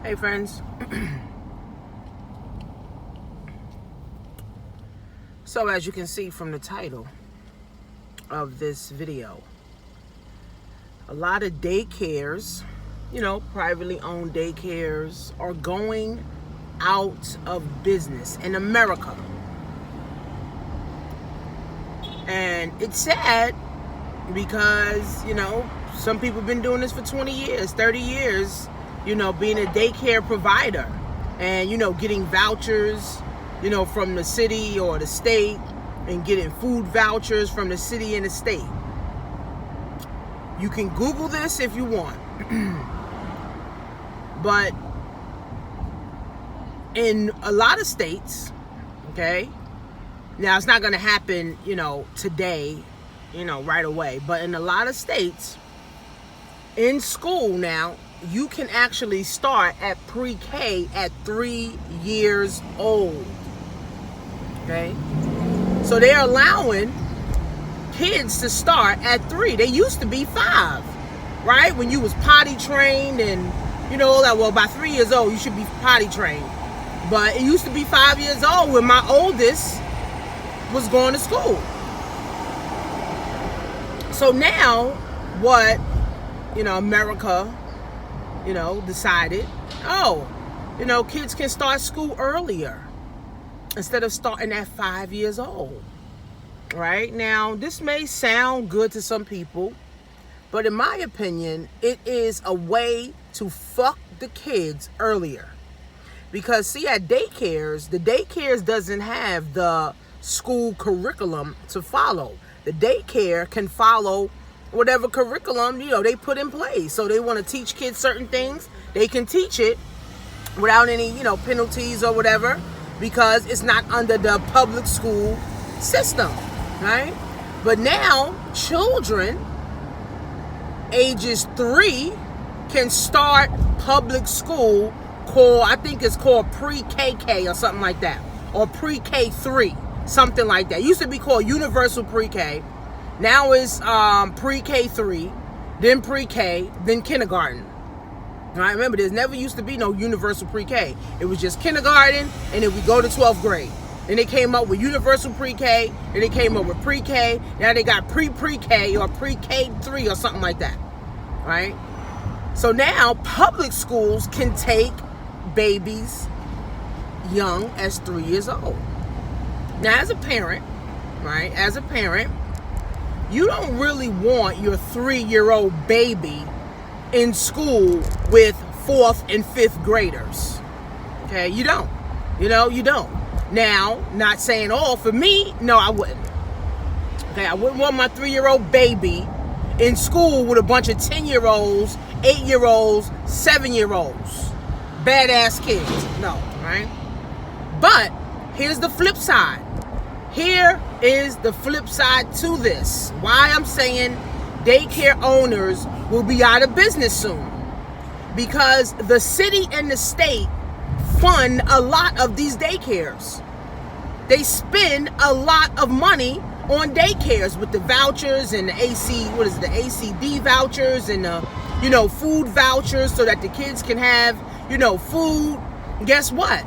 Hey friends. So as you can see from the title of this video, a lot of daycares, privately owned daycares are going out of business in America. And it's sad because, some people have been doing this for 20 years, 30 years, being a daycare provider and, getting vouchers, from the city or the state and getting food vouchers from the city and the state. You can Google this if you want. But in a lot of states, okay, now it's not going to happen, today, right away. But in a lot of states, in school now, you can actually start at pre-K at 3 years old. Okay? So they're allowing kids to start at 3. They used to be 5, right? When you was potty trained and, by 3 years old, you should be potty trained. But it used to be 5 years old when my oldest was going to school. So now what, America, decided, kids can start school earlier instead of starting at 5 years old. Right? Now, this may sound good to some people, but in my opinion, it is a way to fuck the kids earlier. Because see, at daycares, the daycares doesn't have the school curriculum to follow. The daycare can follow whatever curriculum, they put in place. So they want to teach kids certain things. They can teach it without any, penalties or whatever, because it's not under the public school system, right? But now children ages 3 can start public school I think it's called pre-KK or something like that, or pre-K3, something like that. It used to be called universal pre-K. Now it's pre-K3, then pre-K, then kindergarten. All right, remember, there's never used to be no universal pre-K. It was just kindergarten, and then we go to 12th grade. Then they came up with universal pre-K, then they came up with pre-K. Now they got pre-K or pre-K3 or something like that, right? So now public schools can take babies young as 3 years old. Now, as a parent, right, you don't really want your 3-year-old baby in school with 4th and 5th graders. Okay, you don't. You don't. Now, not saying all, for me, no, I wouldn't. Okay, I wouldn't want my 3-year-old baby in school with a bunch of 10-year-olds, 8-year-olds, 7-year-olds. Badass kids. No, right? But here's the flip side. Here is the flip side to this. Why I'm saying daycare owners will be out of business soon. Because the city and the state fund a lot of these daycares. They spend a lot of money on daycares with the vouchers and the the ACD vouchers and the, food vouchers so that the kids can have, food. Guess what?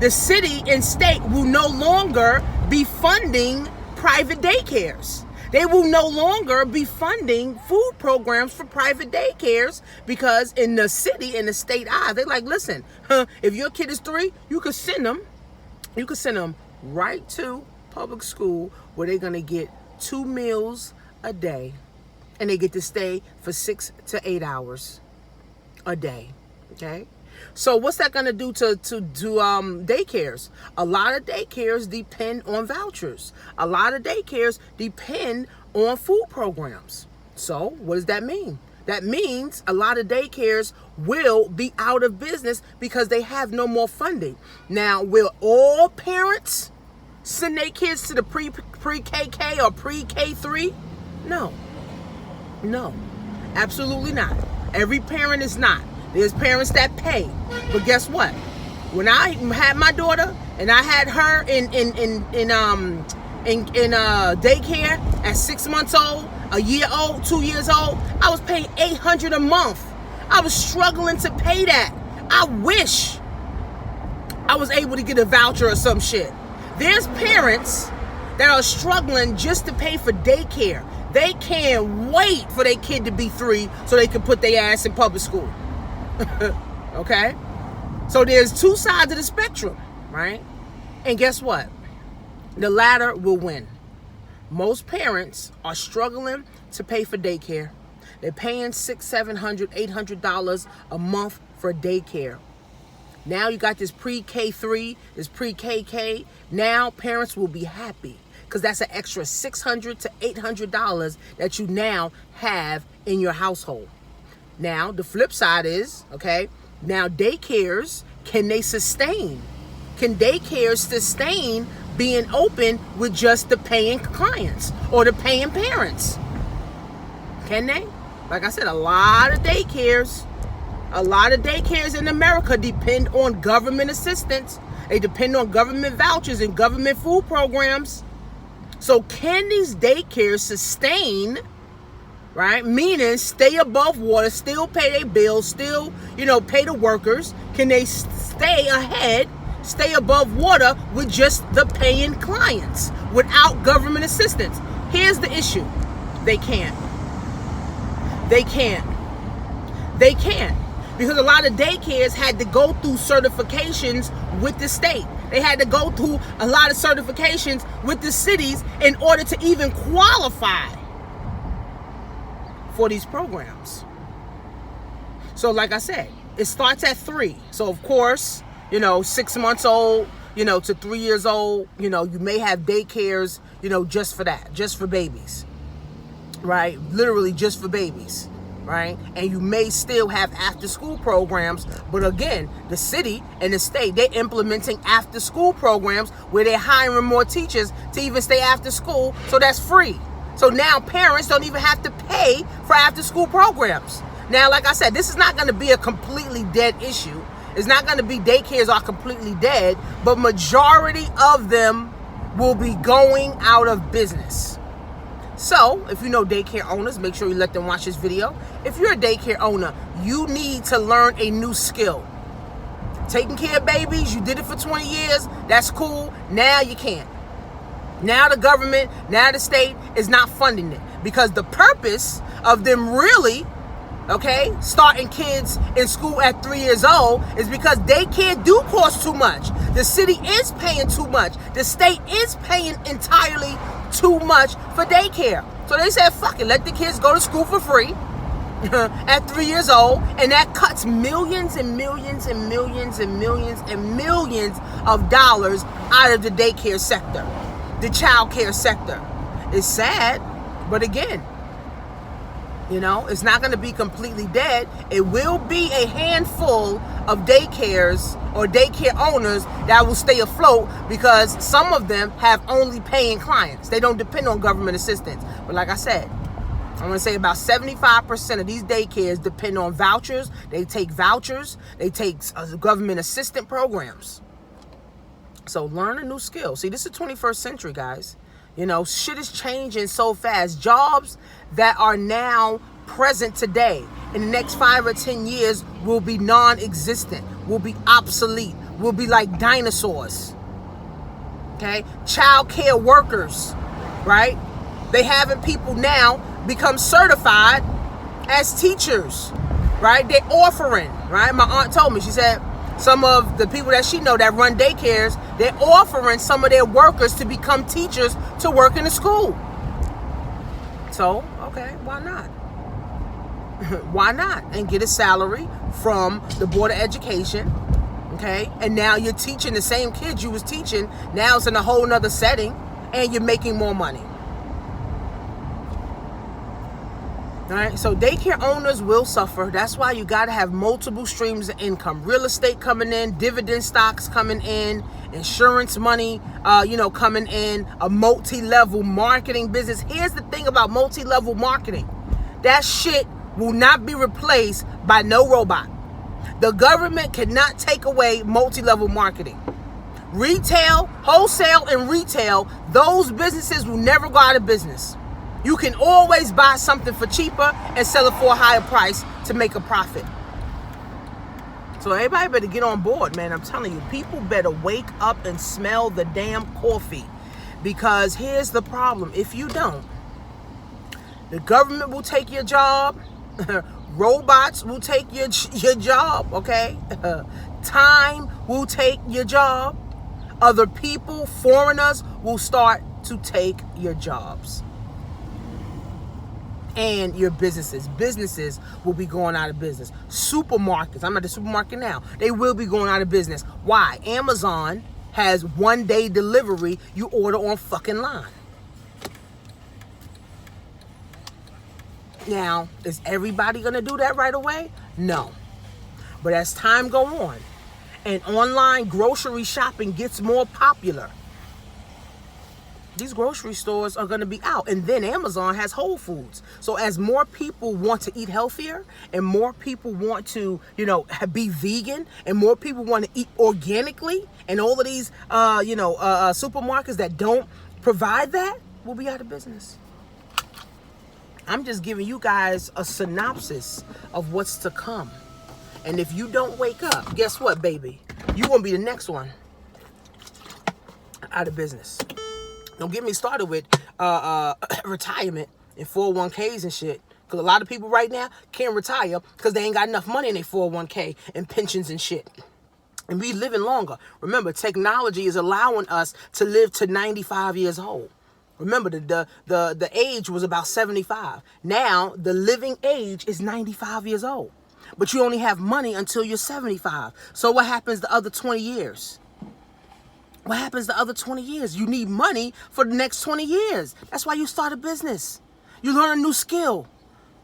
The city and state will no longer be funding private daycares. They will no longer be funding food programs for private daycares because in the city and the state eyes, they're like, listen, if your kid is 3, you could send them right to public school where they're going to get 2 meals a day and they get to stay for 6 to 8 hours a day. Okay? So what's that going to do to daycares? A lot of daycares depend on vouchers. A lot of daycares depend on food programs. So what does that mean? That means a lot of daycares will be out of business because they have no more funding. Now, will all parents send their kids to the pre-KK or pre-K3? No, absolutely not. Every parent is not. There's parents that pay, but guess what? When I had my daughter and I had her in daycare at 6 months old, a year old, 2 years old, I was paying $800 a month. I was struggling to pay that. I wish I was able to get a voucher or some shit. There's parents that are struggling just to pay for daycare. They can't wait for their kid to be 3 so they can put their ass in public school. Okay? So there's two sides of the spectrum, right? And guess what? The latter will win. Most parents are struggling to pay for daycare. They're paying $600, $700, $800 a month for daycare. Now you got this pre-K3, this pre-KK. Now parents will be happy because that's an extra $600 to $800 that you now have in your household. Now the flip side is, okay, now daycares, can they sustain? Can daycares sustain being open with just the paying clients or the paying parents? Can they? Like I said, a lot of daycares in America depend on government assistance. They depend on government vouchers and government food programs. So can these daycares sustain, right? Meaning stay above water, still pay their bills, still, pay the workers. Can they stay ahead, stay above water with just the paying clients without government assistance? Here's the issue. They can't. Because a lot of daycares had to go through certifications with the state. They had to go through a lot of certifications with the cities in order to even qualify for these programs. So like I said, it starts at 3. So of course, 6 months old, to 3 years old, you may have daycares, just for that, just for babies, right? Literally just for babies. Right? And you may still have after school programs, but again, the city and the state, they're implementing after school programs where they're hiring more teachers to even stay after school, so that's free. So now parents don't even have to pay for after school programs. Now, like I said, this is not going to be a completely dead issue. It's not going to be daycares are completely dead, but majority of them will be going out of business. So, if you know daycare owners, make sure you let them watch this video. If you're a daycare owner, you need to learn a new skill. Taking care of babies, you did it for 20 years, that's cool. Now you can't. Now the government, now the state is not funding it. Because the purpose of them really, starting kids in school at 3 years old is because daycare do cost too much. The city is paying too much. The state is paying entirely too much for daycare. So they said, fuck it, let the kids go to school for free at 3 years old, and that cuts millions and millions and millions and millions and millions of dollars out of the daycare sector, the child care sector. It's sad, but again, it's not going to be completely dead. It will be a handful of daycares or daycare owners that will stay afloat because some of them have only paying clients. They don't depend on government assistance. But like I said, I'm going to say about 75% of these daycares depend on vouchers. They take vouchers. They take government assistant programs. So learn a new skill. See, this is the 21st century, guys. Shit is changing so fast. Jobs that are now present today in the next 5 or 10 years will be non-existent, will be obsolete, will be like dinosaurs. Okay? Child care workers, right? They having people now become certified as teachers, right? They're offering, right? My aunt told me, she said, some of the people that she know that run daycares, they're offering some of their workers to become teachers to work in the school. So, okay, why not? Why not? And get a salary from the Board of Education, okay? And now you're teaching the same kids you was teaching. Now it's in a whole nother setting, and you're making more money. All right, so daycare owners will suffer. That's why you got to have multiple streams of income. Real estate coming in, dividend stocks coming in, insurance money, coming in, a multi-level marketing business. Here's the thing about multi-level marketing. That shit will not be replaced by no robot. The government cannot take away multi-level marketing. Retail, wholesale, and retail, those businesses will never go out of business. You can always buy something for cheaper and sell it for a higher price to make a profit. So everybody better get on board, man. I'm telling you, people better wake up and smell the damn coffee. Because here's the problem. If you don't, the government will take your job. Robots will take your job, okay? Time will take your job. Other people, foreigners, will start to take your jobs. And your businesses. Businesses will be going out of business. Supermarkets, I'm at the supermarket now. They will be going out of business. Why? Amazon has 1-day delivery. You order on fucking line. Now, is everybody going to do that right away? No. But as time go on and online grocery shopping gets more popular, these grocery stores are going to be out. And then Amazon has Whole Foods. So as more people want to eat healthier and more people want to, be vegan and more people want to eat organically, and all of these, supermarkets that don't provide that will be out of business. I'm just giving you guys a synopsis of what's to come. And if you don't wake up, guess what, baby? You're going to be the next one out of business. Don't get me started with retirement and 401ks and shit. Because a lot of people right now can't retire because they ain't got enough money in their 401k and pensions and shit. And we living longer. Remember, technology is allowing us to live to 95 years old. Remember, the age was about 75. Now, the living age is 95 years old. But you only have money until you're 75. So what happens the other 20 years? What happens the other 20 years? You need money for the next 20 years. That's why you start a business. You learn a new skill,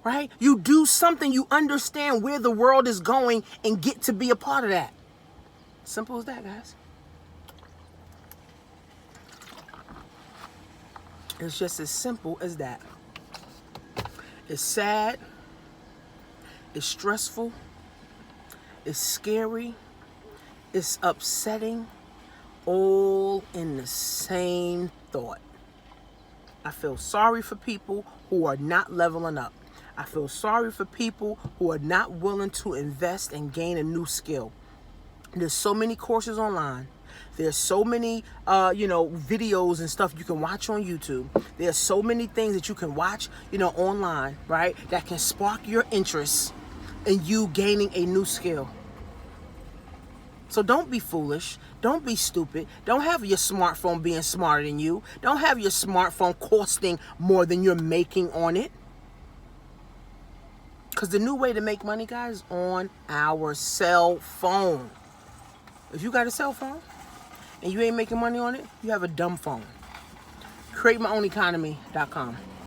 right? You do something, you understand where the world is going and get to be a part of that. Simple as that, guys. It's just as simple as that. It's sad. It's stressful. It's scary. It's upsetting. All in the same thought. I feel sorry for people who are not leveling up. I feel sorry for people who are not willing to invest and gain a new skill. There's so many courses online. There's so many, videos and stuff you can watch on YouTube. There's so many things that you can watch, online, right? That can spark your interest in you gaining a new skill. So don't be foolish. Don't be stupid. Don't have your smartphone being smarter than you. Don't have your smartphone costing more than you're making on it. Because the new way to make money, guys, is on our cell phone. If you got a cell phone and you ain't making money on it, you have a dumb phone. CreateMyOwnEconomy.com.